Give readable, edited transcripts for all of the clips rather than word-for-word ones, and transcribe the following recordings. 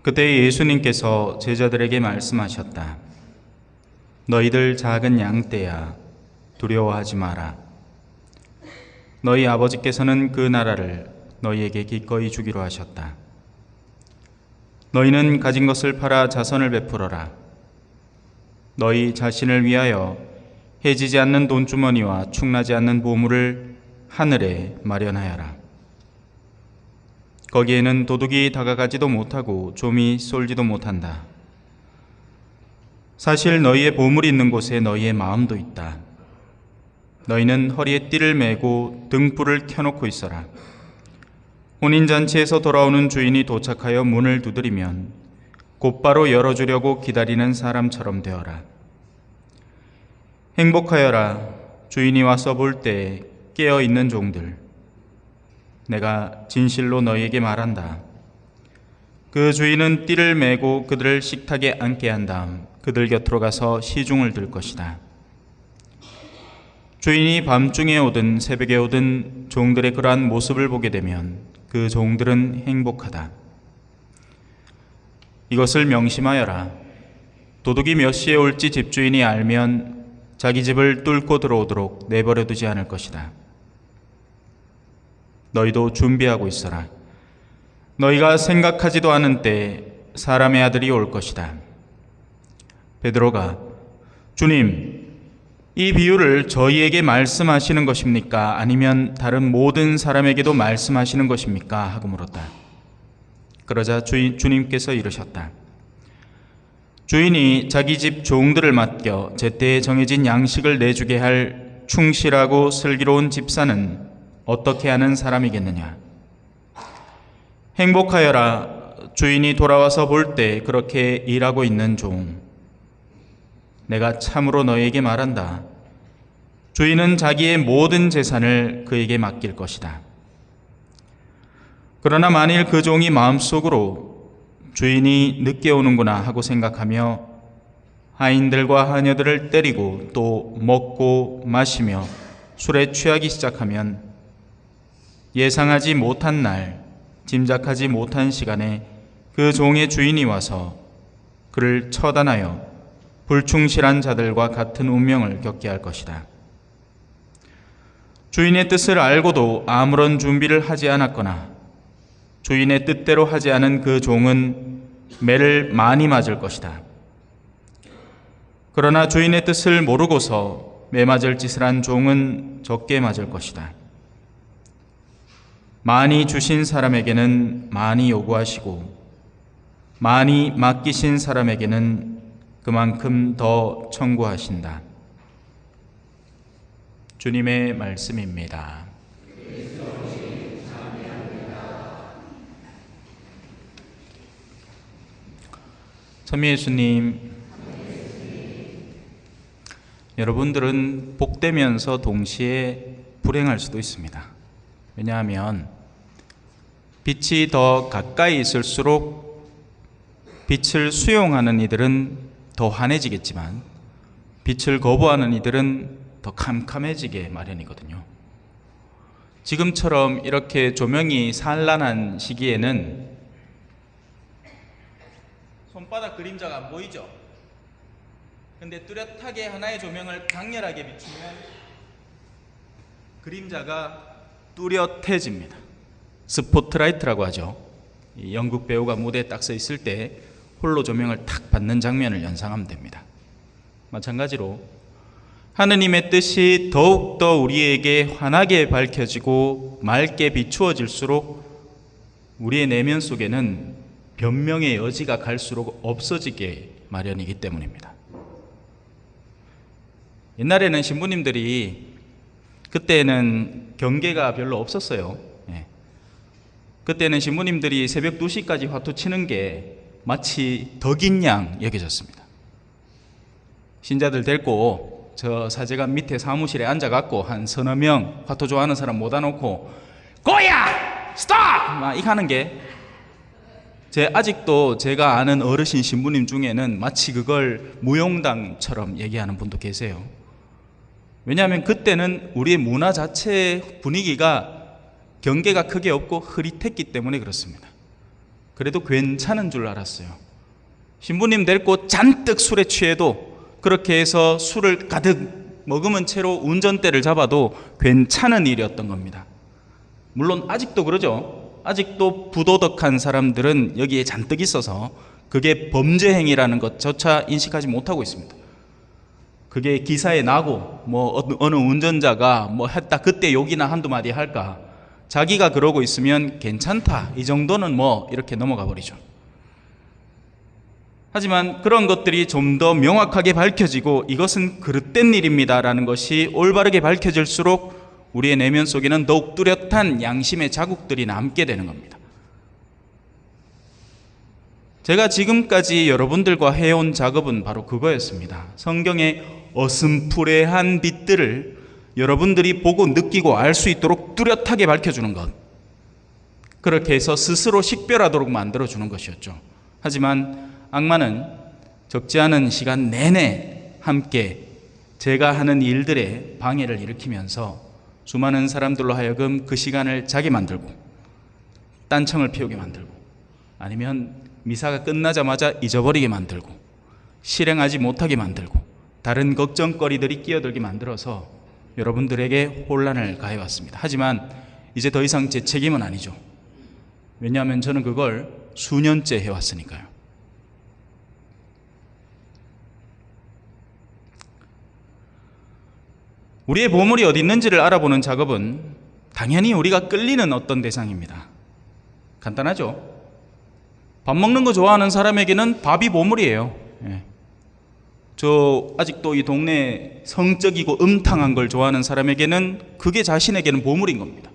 그때 예수님께서 제자들에게 말씀하셨다. 너희들 작은 양떼야, 두려워하지 마라. 너희 아버지께서는 그 나라를 너희에게 기꺼이 주기로 하셨다. 너희는 가진 것을 팔아 자선을 베풀어라. 너희 자신을 위하여 해지지 않는 돈주머니와 충나지 않는 보물을 하늘에 마련하여라. 거기에는 도둑이 다가가지도 못하고 좀이 쏠지도 못한다. 사실 너희의 보물이 있는 곳에 너희의 마음도 있다. 너희는 허리에 띠를 메고 등불을 켜놓고 있어라. 혼인잔치에서 돌아오는 주인이 도착하여 문을 두드리면 곧바로 열어주려고 기다리는 사람처럼 되어라. 행복하여라. 주인이 와서 볼 때 깨어있는 종들. 내가 진실로 너희에게 말한다. 그 주인은 띠를 메고 그들을 식탁에 앉게 한 다음 그들 곁으로 가서 시중을 들 것이다. 주인이 밤중에 오든 새벽에 오든 종들의 그러한 모습을 보게 되면 그 종들은 행복하다. 이것을 명심하여라. 도둑이 몇 시에 올지 집주인이 알면 자기 집을 뚫고 들어오도록 내버려 두지 않을 것이다. 너희도 준비하고 있어라. 너희가 생각하지도 않은 때에 사람의 아들이 올 것이다. 베드로가 주님, 이 비유를 저희에게 말씀하시는 것입니까? 아니면 다른 모든 사람에게도 말씀하시는 것입니까? 하고 물었다. 그러자 주님께서 이르셨다. 주인이 자기 집 종들을 맡겨 제때에 정해진 양식을 내주게 할 충실하고 슬기로운 집사는 어떻게 하는 사람이겠느냐? 행복하여라. 주인이 돌아와서 볼 때 그렇게 일하고 있는 종. 내가 참으로 너희에게 말한다. 주인은 자기의 모든 재산을 그에게 맡길 것이다. 그러나 만일 그 종이 마음속으로 주인이 늦게 오는구나 하고 생각하며 하인들과 하녀들을 때리고 또 먹고 마시며 술에 취하기 시작하면 예상하지 못한 날, 짐작하지 못한 시간에 그 종의 주인이 와서 그를 처단하여 불충실한 자들과 같은 운명을 겪게 할 것이다. 주인의 뜻을 알고도 아무런 준비를 하지 않았거나 주인의 뜻대로 하지 않은 그 종은 매를 많이 맞을 것이다. 그러나 주인의 뜻을 모르고서 매 맞을 짓을 한 종은 적게 맞을 것이다. 많이 주신 사람에게는 많이 요구하시고 많이 맡기신 사람에게는 그만큼 더 청구하신다. 주님의 말씀입니다. 천미 예수님, 여러분들은 복되면서 동시에 불행할 수도 있습니다. 왜냐하면 빛이 더 가까이 있을수록 빛을 수용하는 이들은 더 환해지겠지만 빛을 거부하는 이들은 더 캄캄해지게 마련이거든요. 지금처럼 이렇게 조명이 산란한 시기에는 손바닥 그림자가 안 보이죠? 근데 뚜렷하게 하나의 조명을 강렬하게 비추면 그림자가 뚜렷해집니다. 스포트라이트라고 하죠. 이 영국 배우가 무대에 딱 서 있을 때 홀로 조명을 탁 받는 장면을 연상하면 됩니다. 마찬가지로 하느님의 뜻이 더욱더 우리에게 환하게 밝혀지고 맑게 비추어질수록 우리의 내면 속에는 변명의 여지가 갈수록 없어지게 마련이기 때문입니다. 옛날에는 신부님들이, 그때는 경계가 별로 없었어요. 그때는 신부님들이 새벽 2시까지 화투 치는 게 마치 덕인 양 여겨졌습니다. 신자들 데리고 저 사제관 밑에 사무실에 앉아갖고 한 서너 명 화투 좋아하는 사람 모아놓고 고야! 스톱! 막 이렇게 하는 게 아직도 제가 아는 어르신 신부님 중에는 마치 그걸 무용당처럼 얘기하는 분도 계세요. 왜냐하면 그때는 우리의 문화 자체의 분위기가 경계가 크게 없고 흐릿했기 때문에 그렇습니다. 그래도 괜찮은 줄 알았어요. 신부님 데리고 잔뜩 술에 취해도 그렇게 해서 술을 가득 머금은 채로 운전대를 잡아도 괜찮은 일이었던 겁니다. 물론 아직도 그러죠. 아직도 부도덕한 사람들은 여기에 잔뜩 있어서 그게 범죄 행위라는 것조차 인식하지 못하고 있습니다. 그게 기사에 나고 어느 운전자가 했다 그때 욕이나 한두 마디 할까, 자기가 그러고 있으면 괜찮다 이 정도는 이렇게 넘어가 버리죠. 하지만 그런 것들이 좀 더 명확하게 밝혀지고 이것은 그릇된 일입니다 라는 것이 올바르게 밝혀질수록 우리의 내면 속에는 더욱 뚜렷한 양심의 자국들이 남게 되는 겁니다. 제가 지금까지 여러분들과 해온 작업은 바로 그거였습니다. 성경의 어슴푸레한 빛들을 여러분들이 보고 느끼고 알 수 있도록 뚜렷하게 밝혀주는 것, 그렇게 해서 스스로 식별하도록 만들어주는 것이었죠. 하지만 악마는 적지 않은 시간 내내 함께 제가 하는 일들에 방해를 일으키면서 수많은 사람들로 하여금 그 시간을 자게 만들고 딴청을 피우게 만들고 아니면 미사가 끝나자마자 잊어버리게 만들고 실행하지 못하게 만들고 다른 걱정거리들이 끼어들게 만들어서 여러분들에게 혼란을 가해왔습니다. 하지만 이제 더 이상 제 책임은 아니죠. 왜냐하면 저는 그걸 수년째 해왔으니까요. 우리의 보물이 어디 있는지를 알아보는 작업은 당연히 우리가 끌리는 어떤 대상입니다. 간단하죠. 밥 먹는 거 좋아하는 사람에게는 밥이 보물이에요. 저 아직도 이 동네 성적이고 음탕한 걸 좋아하는 사람에게는 그게 자신에게는 보물인 겁니다.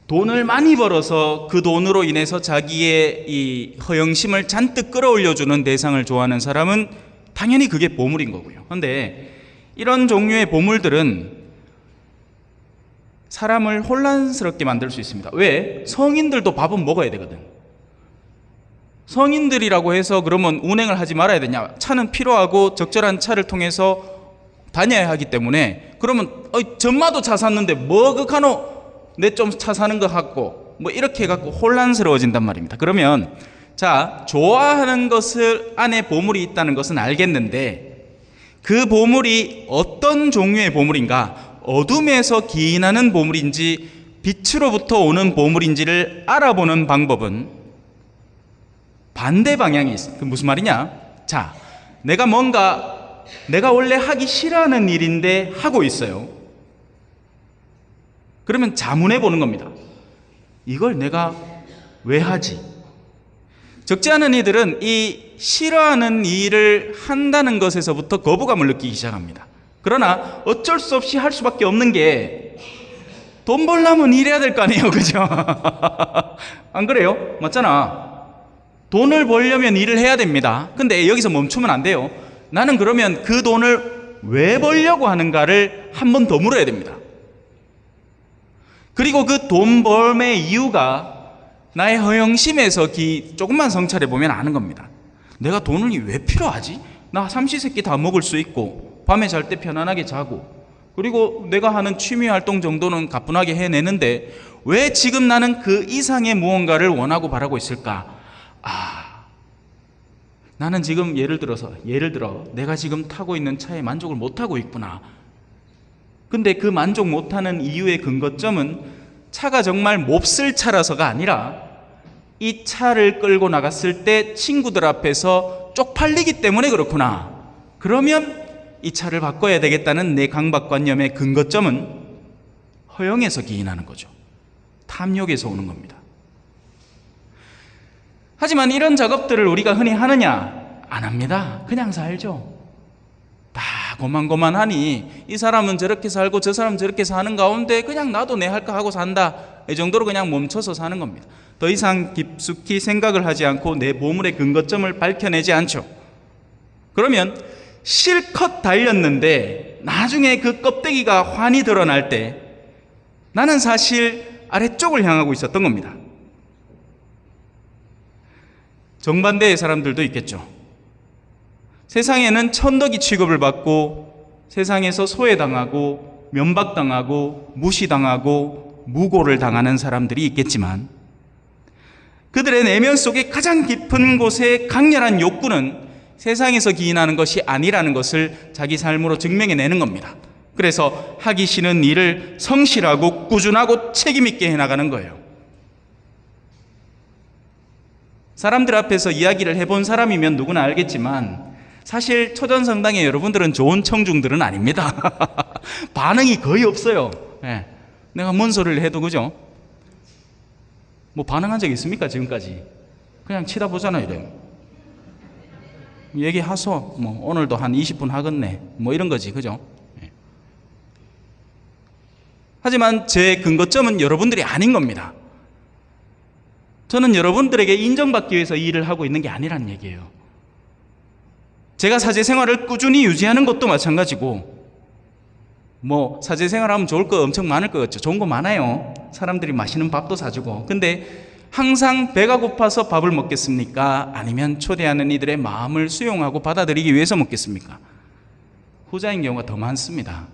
돈을 많이 벌어서 그 돈으로 인해서 자기의 이 허영심을 잔뜩 끌어올려주는 대상을 좋아하는 사람은 당연히 그게 보물인 거고요. 그런데 이런 종류의 보물들은 사람을 혼란스럽게 만들 수 있습니다. 왜? 성인들도 밥은 먹어야 되거든. 성인들이라고 해서 그러면 운행을 하지 말아야 되냐? 차는 필요하고 적절한 차를 통해서 다녀야 하기 때문에, 그러면 전마도 차 샀는데 그카노 내 좀 차 사는 거 같고 이렇게 해갖고 혼란스러워진단 말입니다. 그러면 자, 좋아하는 것을 안에 보물이 있다는 것은 알겠는데 그 보물이 어떤 종류의 보물인가, 어둠에서 기인하는 보물인지 빛으로부터 오는 보물인지를 알아보는 방법은 반대 방향이 있습니다. 그 무슨 말이냐? 자, 내가 원래 하기 싫어하는 일인데 하고 있어요. 그러면 자문해 보는 겁니다. 이걸 내가 왜 하지? 적지 않은 이들은 이 싫어하는 일을 한다는 것에서부터 거부감을 느끼기 시작합니다. 그러나 어쩔 수 없이 할 수밖에 없는 게, 돈 벌려면 일해야 될 거 아니에요, 그죠? 안 그래요? 맞잖아. 돈을 벌려면 일을 해야 됩니다. 근데 여기서 멈추면 안 돼요. 나는 그러면 그 돈을 왜 벌려고 하는가를 한 번 더 물어야 됩니다. 그리고 그 돈 벌의 이유가 나의 허영심에서 조금만 성찰해 보면 아는 겁니다. 내가 돈을 왜 필요하지? 나 삼시세끼 다 먹을 수 있고 밤에 잘 때 편안하게 자고, 그리고 내가 하는 취미 활동 정도는 가뿐하게 해내는데 왜 지금 나는 그 이상의 무언가를 원하고 바라고 있을까? 나는 지금 예를 들어 내가 지금 타고 있는 차에 만족을 못하고 있구나. 근데 그 만족 못하는 이유의 근거점은 차가 정말 몹쓸 차라서가 아니라 이 차를 끌고 나갔을 때 친구들 앞에서 쪽팔리기 때문에 그렇구나. 그러면 이 차를 바꿔야 되겠다는 내 강박관념의 근거점은 허영에서 기인하는 거죠. 탐욕에서 오는 겁니다. 하지만 이런 작업들을 우리가 흔히 하느냐? 안 합니다. 그냥 살죠. 다 고만고만하니 이 사람은 저렇게 살고 저 사람은 저렇게 사는 가운데 그냥 나도 내 할 거 하고 산다, 이 정도로 그냥 멈춰서 사는 겁니다. 더 이상 깊숙이 생각을 하지 않고 내 보물의 근거점을 밝혀내지 않죠. 그러면 실컷 달렸는데 나중에 그 껍데기가 환히 드러날 때 나는 사실 아래쪽을 향하고 있었던 겁니다. 정반대의 사람들도 있겠죠. 세상에는 천덕이 취급을 받고 세상에서 소외당하고 면박당하고 무시당하고 무고를 당하는 사람들이 있겠지만, 그들의 내면 속에 가장 깊은 곳에 강렬한 욕구는 세상에서 기인하는 것이 아니라는 것을 자기 삶으로 증명해내는 겁니다. 그래서 하기 싫은 일을 성실하고 꾸준하고 책임있게 해나가는 거예요. 사람들 앞에서 이야기를 해본 사람이면 누구나 알겠지만 사실 초전성당의 여러분들은 좋은 청중들은 아닙니다. 반응이 거의 없어요. 네. 내가 뭔 소리를 해도 그죠? 뭐 반응한 적 있습니까 지금까지? 그냥 치다보잖아요. 이래요. 얘기하소. 뭐 오늘도 한 20분 하겠네. 뭐 이런 거지. 그죠? 네. 하지만 제 근거점은 여러분들이 아닌 겁니다. 저는 여러분들에게 인정받기 위해서 이 일을 하고 있는 게 아니라는 얘기예요. 제가 사제 생활을 꾸준히 유지하는 것도 마찬가지고, 뭐 사제 생활하면 좋을 거 엄청 많을 것 같죠. 좋은 거 많아요. 사람들이 맛있는 밥도 사주고. 근데 항상 배가 고파서 밥을 먹겠습니까? 아니면 초대하는 이들의 마음을 수용하고 받아들이기 위해서 먹겠습니까? 후자인 경우가 더 많습니다.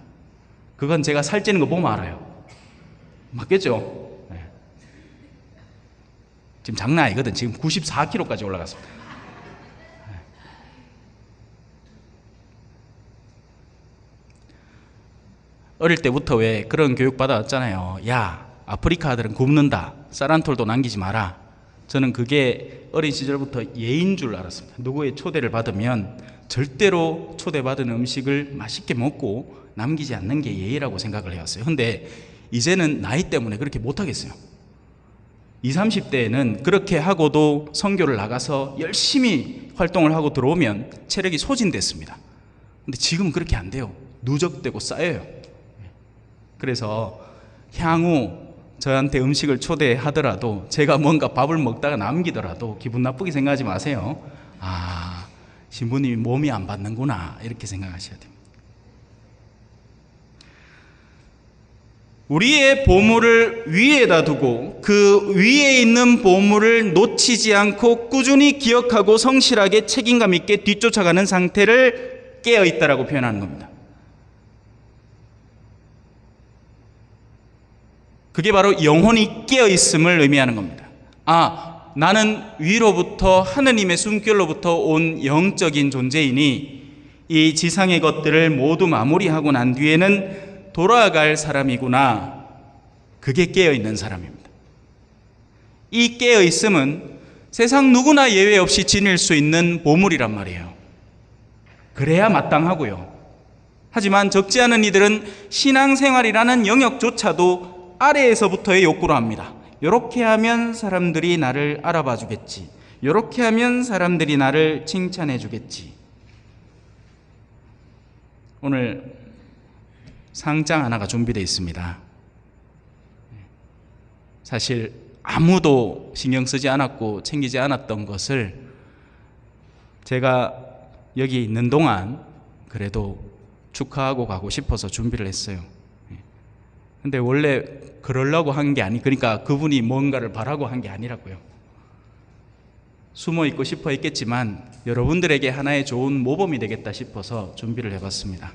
그건 제가 살찌는 거 보면 알아요. 맞겠죠? 네. 지금 장난 아니거든. 지금 94kg까지 올라갔습니다. 어릴 때부터 왜 그런 교육 받아왔잖아요. 야, 아프리카들은 굶는다. 쌀 한 톨도 남기지 마라. 저는 그게 어린 시절부터 예인 줄 알았습니다. 누구의 초대를 받으면 절대로 초대받은 음식을 맛있게 먹고 남기지 않는 게 예의라고 생각을 해왔어요. 근데 이제는 나이 때문에 그렇게 못하겠어요. 20, 30대에는 그렇게 하고도 선교를 나가서 열심히 활동을 하고 들어오면 체력이 소진됐습니다. 근데 지금은 그렇게 안 돼요. 누적되고 쌓여요. 그래서 향후 저한테 음식을 초대하더라도 제가 뭔가 밥을 먹다가 남기더라도 기분 나쁘게 생각하지 마세요. 아, 신부님이 몸이 안 받는구나 이렇게 생각하셔야 됩니다. 우리의 보물을 위에다 두고 그 위에 있는 보물을 놓치지 않고 꾸준히 기억하고 성실하게 책임감 있게 뒤쫓아가는 상태를 깨어있다라고 표현하는 겁니다. 그게 바로 영혼이 깨어있음을 의미하는 겁니다. 아, 나는 위로부터 하느님의 숨결로부터 온 영적인 존재이니 이 지상의 것들을 모두 마무리하고 난 뒤에는 돌아갈 사람이구나. 그게 깨어있는 사람입니다. 이 깨어있음은 세상 누구나 예외 없이 지닐 수 있는 보물이란 말이에요. 그래야 마땅하고요. 하지만 적지 않은 이들은 신앙생활이라는 영역조차도 아래에서부터의 욕구로 합니다. 이렇게 하면 사람들이 나를 알아봐 주겠지. 이렇게 하면 사람들이 나를 칭찬해 주겠지. 오늘 상장 하나가 준비되어 있습니다. 사실 아무도 신경 쓰지 않았고 챙기지 않았던 것을 제가 여기 있는 동안 그래도 축하하고 가고 싶어서 준비를 했어요. 근데 원래 그러려고 한 게 그러니까 그분이 뭔가를 바라고 한 게 아니라고요. 숨어 있고 싶어 했겠지만 여러분들에게 하나의 좋은 모범이 되겠다 싶어서 준비를 해봤습니다.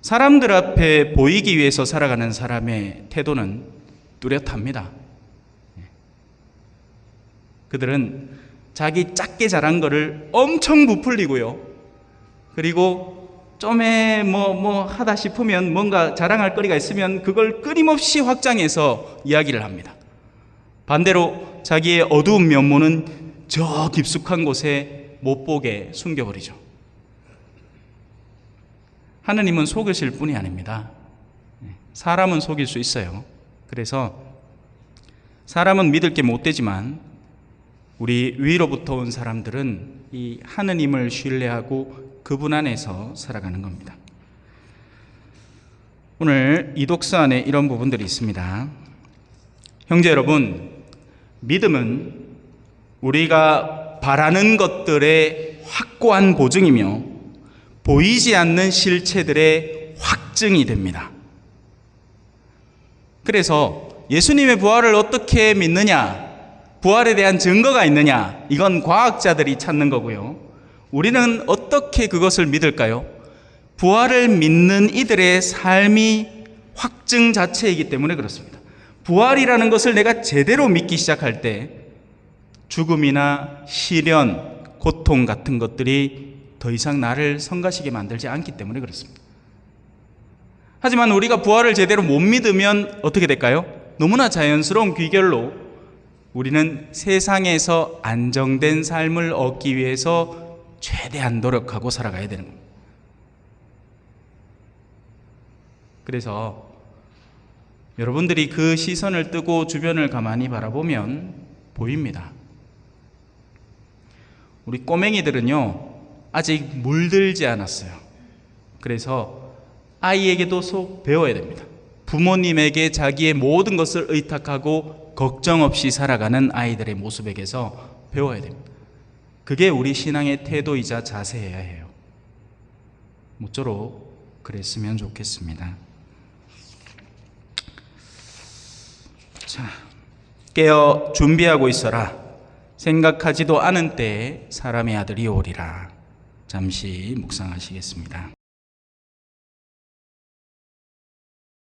사람들 앞에 보이기 위해서 살아가는 사람의 태도는 뚜렷합니다. 그들은 자기 작게 자란 거를 엄청 부풀리고요. 그리고 좀에 뭐 하다 싶으면 뭔가 자랑할 거리가 있으면 그걸 끊임없이 확장해서 이야기를 합니다. 반대로 자기의 어두운 면모는 저 깊숙한 곳에 못 보게 숨겨버리죠. 하느님은 속으실 뿐이 아닙니다. 사람은 속일 수 있어요. 그래서 사람은 믿을 게 못 되지만 우리 위로부터 온 사람들은 이 하느님을 신뢰하고 그분 안에서 살아가는 겁니다. 오늘 이 독서 안에 이런 부분들이 있습니다. 형제 여러분, 믿음은 우리가 바라는 것들의 확고한 보증이며 보이지 않는 실체들의 확증이 됩니다. 그래서 예수님의 부활을 어떻게 믿느냐, 부활에 대한 증거가 있느냐, 이건 과학자들이 찾는 거고요. 우리는 어떻게 그것을 믿을까요? 부활을 믿는 이들의 삶이 확증 자체이기 때문에 그렇습니다. 부활이라는 것을 내가 제대로 믿기 시작할 때 죽음이나 시련, 고통 같은 것들이 더 이상 나를 성가시게 만들지 않기 때문에 그렇습니다. 하지만 우리가 부활을 제대로 못 믿으면 어떻게 될까요? 너무나 자연스러운 귀결로 우리는 세상에서 안정된 삶을 얻기 위해서 최대한 노력하고 살아가야 되는 겁니다. 그래서 여러분들이 그 시선을 뜨고 주변을 가만히 바라보면 보입니다. 우리 꼬맹이들은요, 아직 물들지 않았어요. 그래서 아이에게도 속 배워야 됩니다. 부모님에게 자기의 모든 것을 의탁하고 걱정 없이 살아가는 아이들의 모습에게서 배워야 됩니다. 그게 우리 신앙의 태도이자 자세여야 해요. 모쪼록 그랬으면 좋겠습니다. 자, 깨어 준비하고 있어라. 생각하지도 않은 때에 사람의 아들이 오리라. 잠시 묵상하시겠습니다.